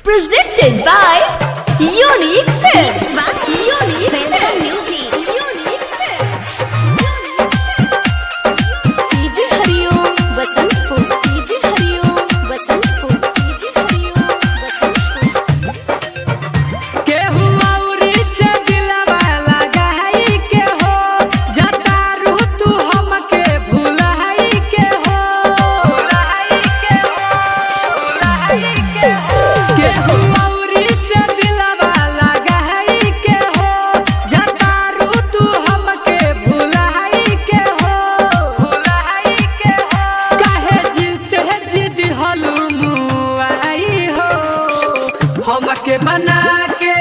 Presented by Unique Films. Unique Films. Music. Unique Films. DJ Hariom Basantpur. DJ Hariom Basantpur. DJ Hariom Basantpur. केहू औरी से दिलवा लगाई के हो, जतारू तू हमके भुलाई के हो। केहू औरी से दिलवा लगाई के हो, जतारू तू हमके भुलाई के हो। काहे जीते जिद हलुमुआई हो, हमके बना के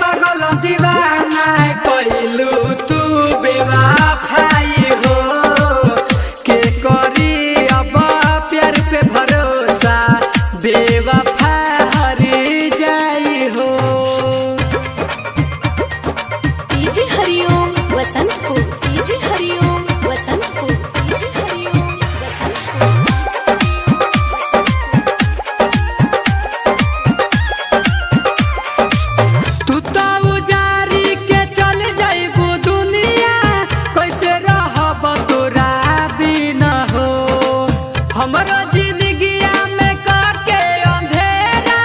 पागल दीवाना कइलू तू बेवफाई हो। के करी अब प्यार पे भरोसा, बेवफा हरी जाई हो। DJ Hariom Basantpur. DJ Hariom Basantpur. DJ Hariom Basantpur. तू तो उजारी के चल जाइबू दुनिया, कैसे रहब तोरा बिना हो। हमरा जिंदगिया में काके अंधेरा,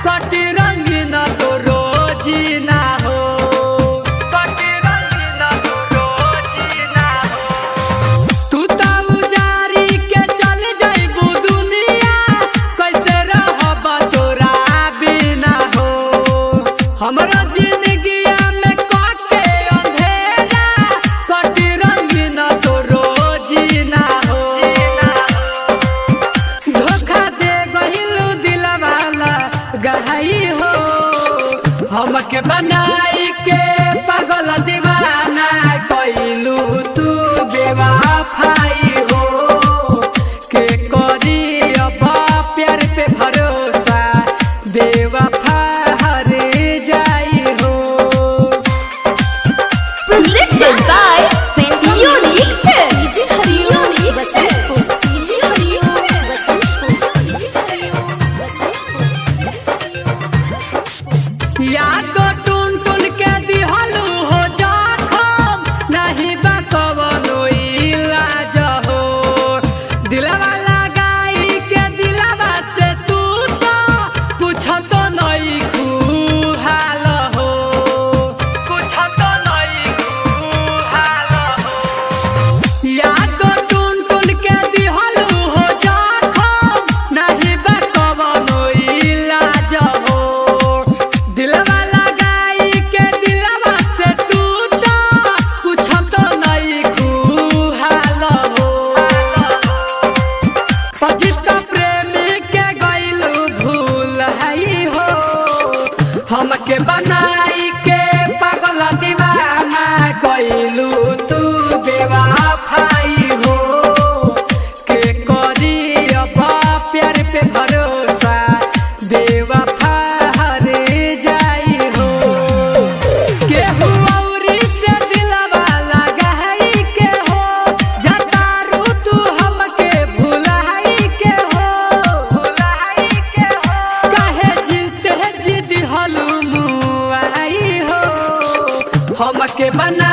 कटी रंगीन तो रोजी ना हो। कटी रंगीन तो रोजी ना हो। तू तो उजारी के चल जाइबू दुनिया, कैसे रहब तोरा बिना हो। हमरा जिंदगिया में काके अंधेरा, कटी रंगीन तो रोजी ना हो। धोखा दे गहिलू दिलवाला गहाई हो, हमके बनाई के पागल दीवाना कइलू तू बेवफाई हो। के करी अब प्यार पे भरोसा, बेवफा हरी जाई हो। Presented by Unique Films. DJ Hariom Basantpur. DJ Hariom Basantpur. DJ Hariom Basantpur. याद तो टून टून के दिहलू हो जखम, नहीं बा कवनो इलाज हो। दिलवा लगाई के दिलवा से तू तो पूछत नहीं खुहाल हो। पूछत नहीं खुहाल हो। याद तो टून टून के दिहलू हो जखम, नहीं बा कवनो इलाज हो। दिलवा लगाई के दिलवा से तू तो पूछत नहीं खुहाल हो। पछिता प्रेमी के गइलू भूल हई हो, हमके बनाई के पागल दीवाना कइलू तू बेवफाई हो। के करी अब प्यार पे भरोसा, बेवफा हरी जाई हो। केहू औरी से दिलवा लगाई के हो, जतारू तू हमके भुलाई के हो। काहे जीते जिद हलुमुआई हो, हमके बना